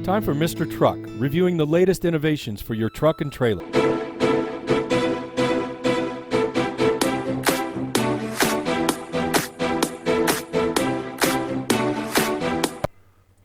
Time for MrTruck, reviewing the latest innovations for your truck and trailer.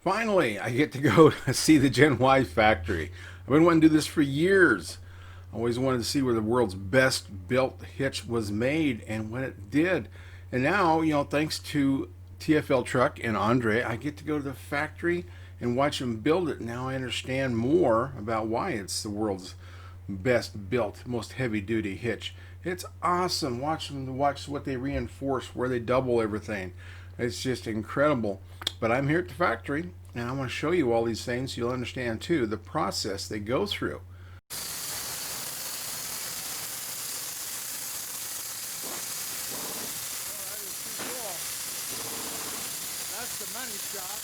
Finally, I get to go see the Geny Hitch Factory. I've been wanting to do this for years. I always wanted to see where the world's best built hitch was made and what it did. And now, thanks to TFLtruck and Andre, I get to go to the factory and watch them build it. Now I understand more about why it's the world's best built, most heavy duty hitch. It's awesome. Watch what they reinforce, where they double everything. It's just incredible. But I'm here at the factory and I want to show you all these things so you'll understand too the process they go through. That's the money shot.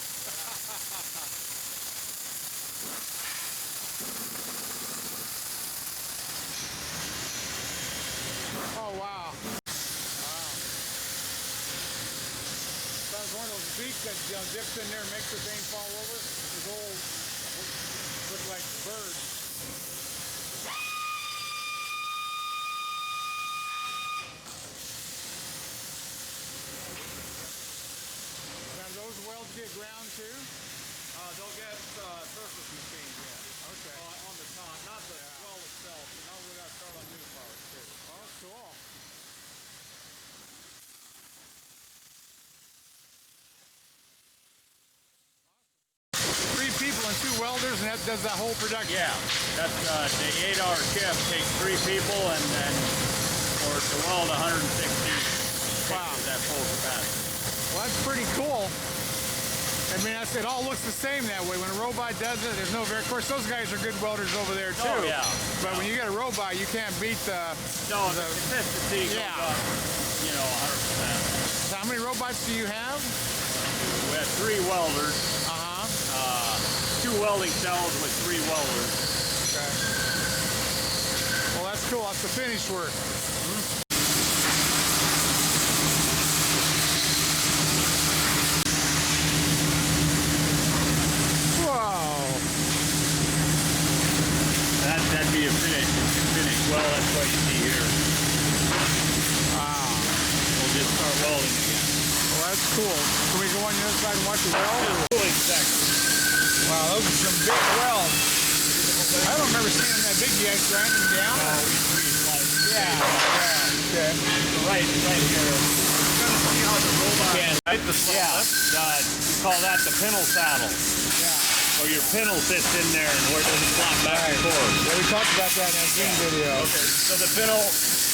Oh wow. That's one of those beaks that dips in there and makes the thing fall over. Those old look like birds. Those welds get ground too? They'll get surface machined, yeah. Okay. On the top, not the weld itself. So now we're going to start on new parts too. Oh, cool. Three people and two welders, and that does that whole production? Yeah, that's the 8-hour shift takes 3 people, and then to weld 160 Wow. That full capacity. Well, that's pretty cool. I mean, it all looks the same that way. When a robot does it, there's no of course, those guys are good welders over there too. Oh, yeah. But when you get a robot, you can't beat the... No, the consistency yeah. goes up, 100%. So how many robots do you have? We have 3 welders. 2 welding cells with 3 welders. Okay. Well, that's cool. That's the finished work. That'd be a finish. Well, that's what you see here. Wow. We'll just start welding again. Well, that's cool. Can we go on the other side and watch the weld? Cooling section. Wow, those are some big welds. I don't remember seeing them that big. You guys grind them down? No, we slice. Yeah. Okay. Right here. We're going to see how the robot can. Right, we call that the pintle saddle. Yeah. Or your pintle sits in there and where it doesn't flop back and forth. Yeah, we talked about that in that Gene video. Okay, so the pintle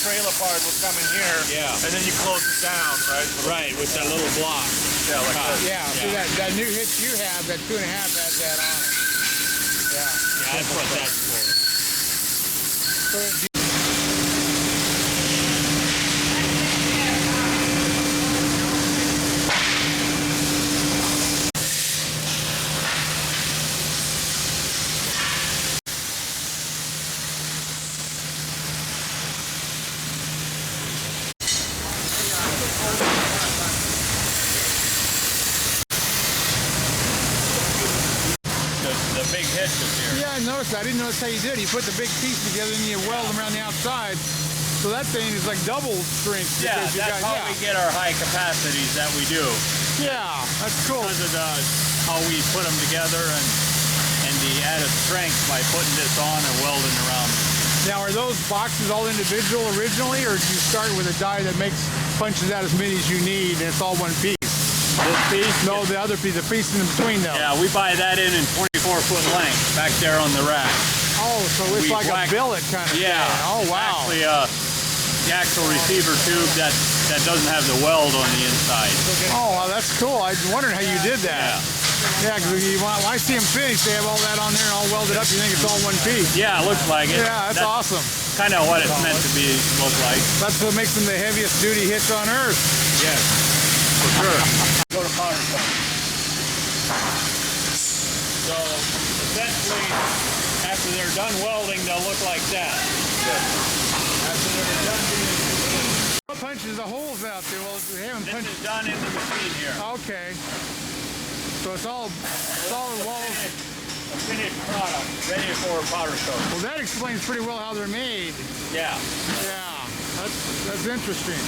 trailer part will come in here. Yeah. And then you close it down, right? Right, with that little block. Yeah, like that. Yeah, see that new hitch you have, that 2.5 has that on it. Yeah. Yeah, that's what that's for. So, The big hitches here. yeah, I noticed. I didn't notice how you did. You put the big piece together and you weld them around the outside. So that thing is like double strength. Yeah, that's how we get our high capacities that we do. Yeah, that's cool. Because of how we put them together and the added strength by putting this on and welding around them. Now, are those boxes all individual originally, or do you start with a die that punches out as many as you need and it's all one piece? This piece? No, the other piece, the piece in between though. Yeah, we buy that in 24-foot length back there on the rack. Oh, so it's like a billet kind of thing. Oh, wow. Actually, the actual receiver tube that doesn't have the weld on the inside. Oh, well, that's cool. I wondered how you did that. Yeah, because when I see them finished, they have all that on there and all welded up. You think it's all one piece. Yeah, it looks like it. Yeah, that's awesome. Kind of what it's meant to be, look like. That's what makes them the heaviest duty hitch on earth. Yes, for sure. Go to powder coat. So, essentially, after they're done welding, they'll look like that. After they're done doing What punches the holes out there? Well, we haven't this punched. is done in the machine here. Okay. So it's all solid walls. finished product, ready for powder coat. Well, that explains pretty well how they're made. Yeah. Yeah, that's interesting.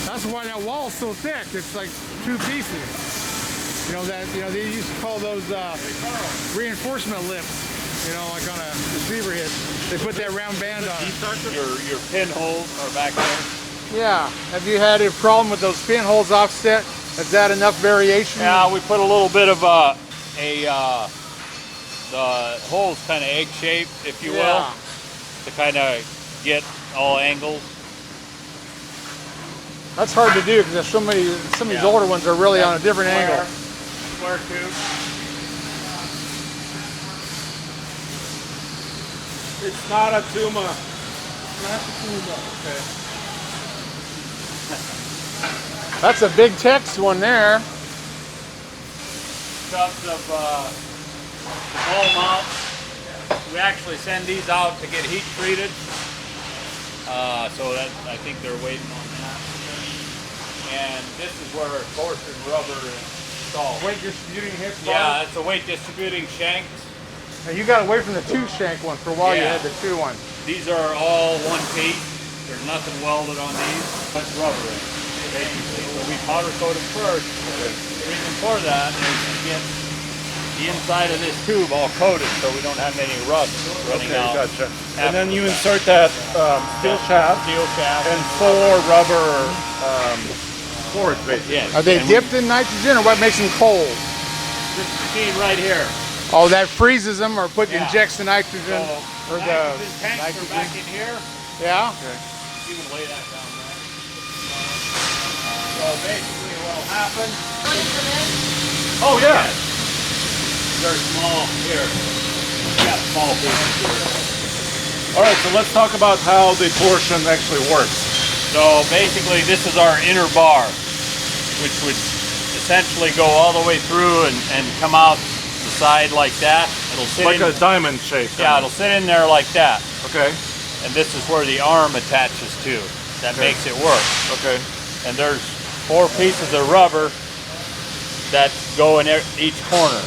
That's why that wall's so thick. It's like two pieces. They used to call those reinforcement lips. Like on a receiver hitch, they put that round band on it. Your pinholes are back there. Yeah. Have you had a problem with those pinholes offset? Is that enough variation? Yeah, we put a little bit of the hole's kind of egg-shaped, if you will, to kind of get all angles. That's hard to do because there's some of these older ones are really on a different angle. Square tube. It's not a tumor. It's not a tumor. Okay. That's a big Tex one there. Tubs of ball mount. We actually send these out to get heat treated. So that I think they're waiting on that. And this is where torsion rubber is installed. Weight distributing hitch bar? Yeah, it's a weight distributing shank. Now you got away from the two shank one for a while. You Yeah. had the two one. These are all one piece. There's nothing welded on these. That's rubber in it, basically. So we powder coat them first. The reason for that is to get the inside of this tube all coated so we don't have any rust running out. Gotcha. And then you insert that steel shaft Steel shaft. and 4 rubber cords, basically. Yes. Are they and dipped in nitrogen, or what makes them cold? This machine right here. Oh, that freezes them, or Yeah. injects the nitrogen, So or the nitrogen tanks are nitrogen. back in here. Yeah. You can lay that down there. So basically what'll happen. Oh, yeah. They're small here. We got small pieces here. All right, so let's talk about how the torsion actually works. So basically this is our inner bar, which would essentially go all the way through and come out the side like that. It'll sit Like in, a diamond shape. yeah, it'll sit in there like that. Okay, And this is where the arm attaches to. That makes it work. okay. And there's 4 pieces of rubber that go in each corner.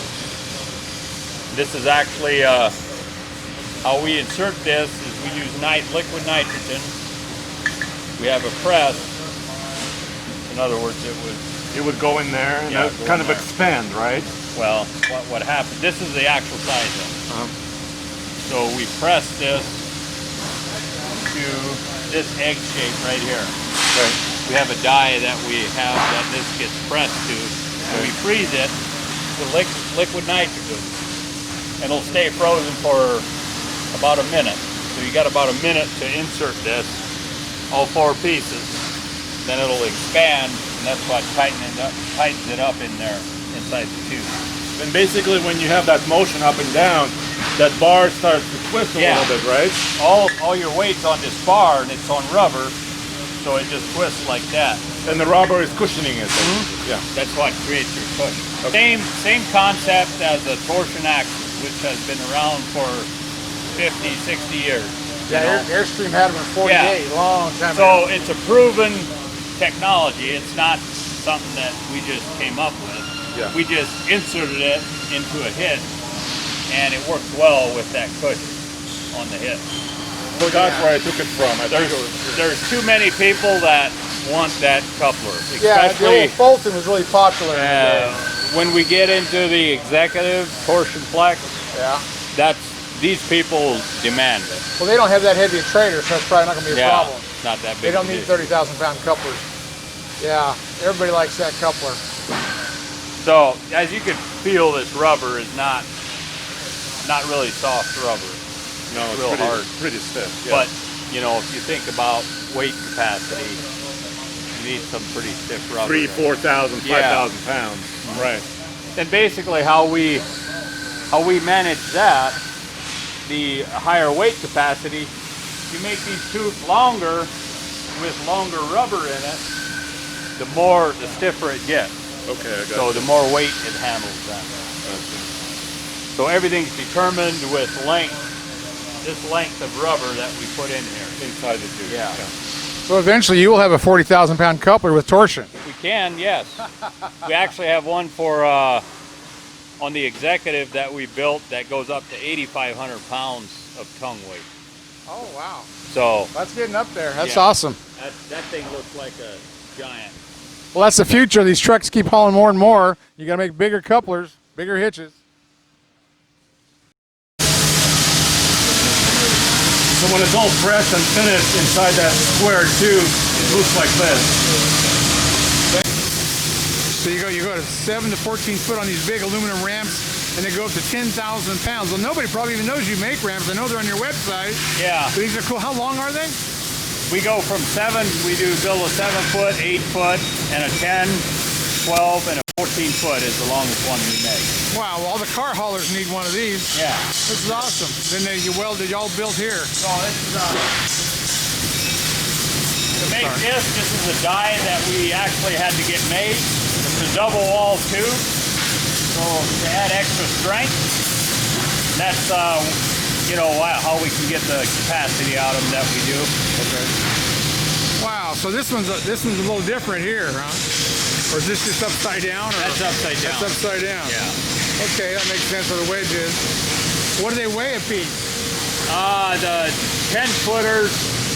This is actually how we insert this is we use liquid nitrogen. We have a press. In other words, It would go in there and Yeah, that go kind in of there. expand, right? well, what happened, this is the actual size of it. So we press this to this egg shape right here. Okay. We have a die that we have that this gets pressed to. And we freeze it with liquid nitrogen. And it'll stay frozen for about a minute. So you got about a minute to insert this, all 4 pieces. Then it'll expand, and that's what tightens it up in there inside the tube. And basically when you have that motion up and down, that bar starts to twist a Yeah. little bit, right? All your weight's on this bar, and it's on rubber, so it just twists like that. And the rubber is cushioning it. Yeah. That's what creates your cushion. Same concept as a torsion axle, which has been around for 50, 60 years. Yeah, Airstream had them in 48, long time ago. So it's a proven technology. It's not something that we just came up with. Yeah. We just inserted it into a hitch, and it works well with that cushion on the hitch. So that's where I took it from. I think There's too many people that want that coupler, Yeah, the especially old Fulton was really popular in the day. when we get into the executive torsion flex. Yeah. These people demand it. Well, they don't have that heavy a trailer, so that's probably not going to be a problem. It's not that big. They don't a need deal. 30,000-pound couplers. Yeah, everybody likes that coupler. So as you can feel, this rubber is not really soft rubber. no, it's real pretty, hard. pretty stiff. Yeah. But if you think about weight capacity, you need some pretty stiff rubber. 3,000, 4,000, Yeah. 5,000 pounds. Right. And basically how we manage that, the higher weight capacity, you make these tubes longer with longer rubber in it, the stiffer it gets. Okay, I got So it. the more weight it handles then. So everything's determined with this length of rubber that we put in here. Inside the tube. Yeah. So eventually you will have a 40,000-pound coupler with torsion. We can, yes. We actually have one for on the executive that we built that goes up to 8,500 pounds of tongue weight. Oh, wow. So That's getting up there. That's yeah, awesome. that thing looks like a giant. Well, that's the future. These trucks keep hauling more and more. You got to make bigger couplers, bigger hitches. So when it's all pressed and finished inside that square tube, it looks like this. So you go to 7 to 14 foot on these big aluminum ramps, and they go up to 10,000 pounds. Well, nobody probably even knows you make ramps. I know they're on your website. Yeah. So these are cool. How long are they? We go from 7, we build a 7 foot, 8 foot, and a 10, 12, and a 14 foot is the longest one we make. Wow, well, all the car haulers need one of these. Yeah. This is awesome. Then you welded, y'all built here. So this is to make this is a die that we actually had to get made. It's a double wall tube. So to add extra strength, that's how we can get the capacity out of them that we do. Okay. Wow, so this one's a little different here, huh? Or is this just upside down? Or? That's upside down. That's upside down. Yeah. Okay, that makes sense for the wedges. What do they weigh a piece? The 10 footers,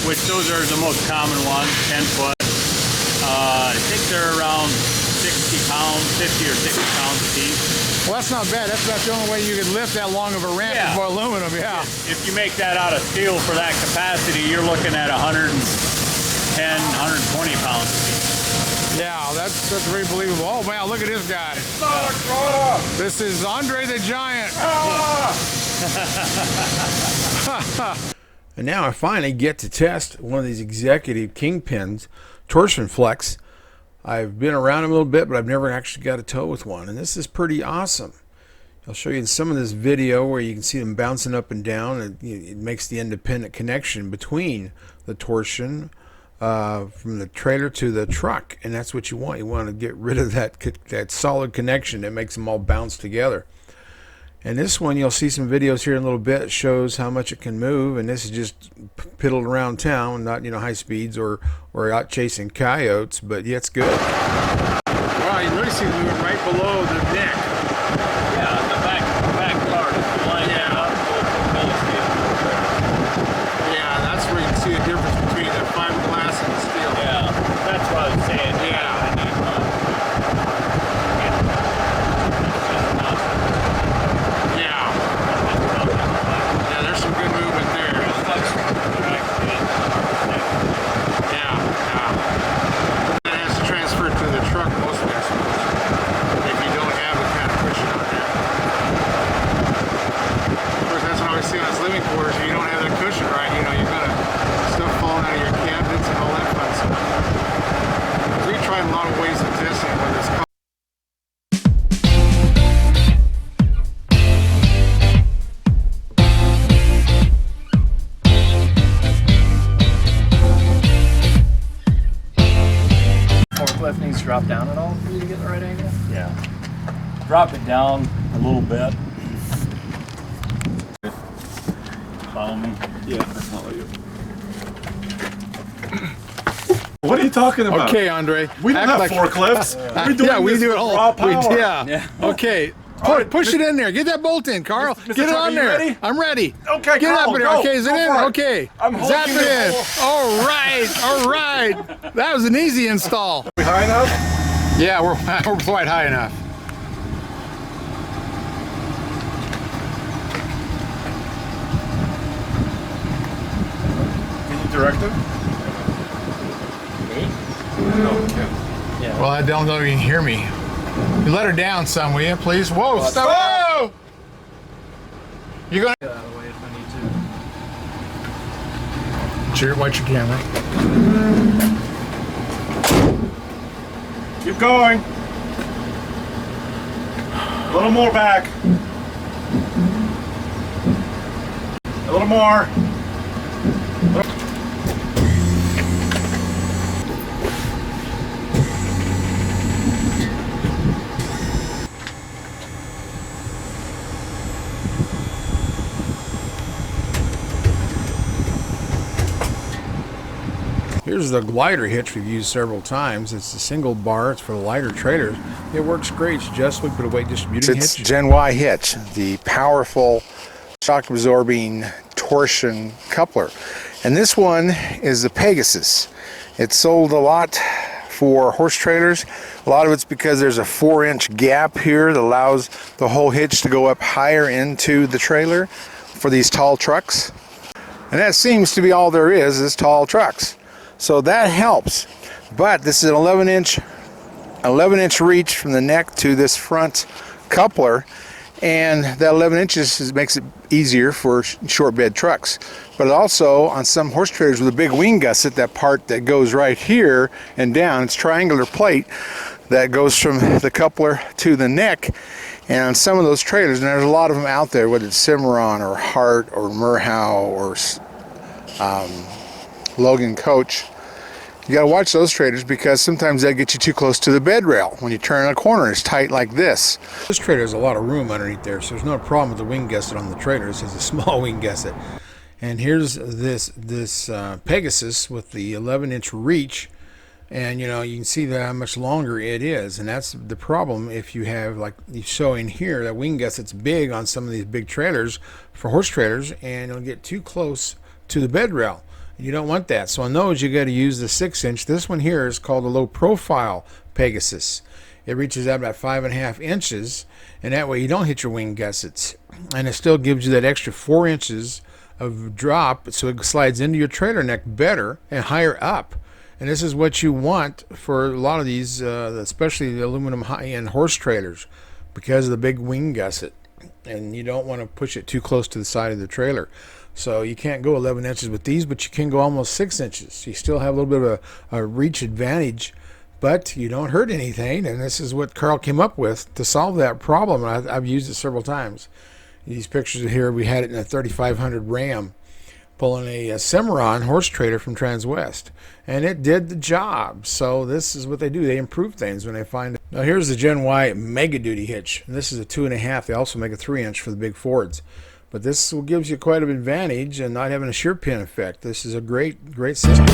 which those are the most common ones, 10 foot. I think they're around 60 pounds, 50 or 60 pounds a piece. Well, that's not bad. That's about the only way you could lift that long of a ramp Yeah. for aluminum, yeah. If you make that out of steel for that capacity, you're looking at 110, 120 pounds a piece. Yeah, that's very believable. Oh, man, look at this guy. This is Andre the Giant. And now I finally get to test one of these executive kingpins, Torsion Flex. I've been around them a little bit, but I've never actually got a tow with one, and this is pretty awesome. I'll show you in some of this video where you can see them bouncing up and down, and it makes the independent connection between the torsion from the trailer to the truck, and that's what you want. You want to get rid of that solid connection that makes them all bounce together. And this one, you'll see some videos here in a little bit, shows how much it can move, and this is just piddled around town, not high speeds or out chasing coyotes, but yeah, it's good. Wow, you really see moving right below the neck. Yeah, the back part is lining up with the mill steel. Yeah, that's where you can see the difference between the fiberglass and the steel. Yeah, that's what I was saying. Yeah. Yeah, there's some good movement there. Yeah. That has to transfer to the truck mostly, I suppose, if you don't have the kind of cushion on there. Of course, that's what I always see on his living quarters. If you don't have that cushion right, you've got stuff falling out of your cabinets and all that fun stuff. We tried a lot of ways of testing whether it's forklift needs to drop down at all for you to get the right angle? Yeah. Drop it down a little bit. Follow me? Yeah, I follow you. What are you talking about? okay, Andre. We don't Act have forklifts. We're doing yeah, we this do it with all. raw power. Yeah. Okay. All right, Push it in there. Get that bolt in, Carl. Mr. Get it Truck, on are you there. ready? I'm ready. Okay, Get Carl, up in there. go. Okay, is it Go in? for it. Okay. I'm Zap holding it in. it. All right. All right. That was an easy install. Are we high enough? Yeah, we're quite high enough. Can you direct him? No, we can't. Well, I don't know if you can hear me. You let her down some, will you, please? Whoa, stop. Whoa! You're going to... Get out of the way if I need to. Watch your camera. Keep going. A little more back. A little more. Here's the glider hitch we've used several times. It's a single bar. It's for the lighter trailers. It works great. It's just we put a weight distributing hitch. It's Gen Y hitch, the powerful shock absorbing torsion coupler. And this one is the Pegasus. It's sold a lot for horse trailers. A lot of it's because there's a 4-inch gap here that allows the whole hitch to go up higher into the trailer for these tall trucks. And that seems to be all there is tall trucks. So that helps. But this is an 11-inch reach from the neck to this front coupler, and that 11 inches makes it easier for short bed trucks. But also on some horse trailers with a big wing gusset, that part that goes right here and down, it's triangular plate that goes from the coupler to the neck. And on some of those trailers, and there's a lot of them out there, whether it's Cimarron or Hart or Merhow or Logan Coach, you got to watch those trailers because sometimes they get you too close to the bed rail. When you turn a corner, it's tight like this. This trailer has a lot of room underneath there, so there's no problem with the wing gusset on the trailer. This is a small wing gusset. And here's this Pegasus with the 11-inch reach, and you can see that how much longer it is. And that's the problem if you have, like you show in here, that wing gusset's big on some of these big trailers for horse trailers, and it'll get too close to the bed rail. You don't want that. So on those, you got to use the 6-inch. This one here is called a low profile Pegasus. It reaches out about 5.5 inches, and that way you don't hit your wing gussets. And it still gives you that extra 4 inches of drop, so it slides into your trailer neck better and higher up. And this is what you want for a lot of these, especially the aluminum high-end horse trailers, because of the big wing gusset. And you don't want to push it too close to the side of the trailer. So you can't go 11 inches with these, but you can go almost 6 inches. You still have a little bit of a reach advantage, but you don't hurt anything. And this is what Carl came up with to solve that problem. And I've used it several times. These pictures here, we had it in a 3500 Ram pulling a Cimarron horse trailer from Transwest, and it did the job. So this is what they do. They improve things when they find it. Now here's the Gen Y Mega Duty hitch, and this is a 2.5. They also make a 3-inch for the big Fords. But this gives you quite an advantage and not having a shear pin effect. This is a great system.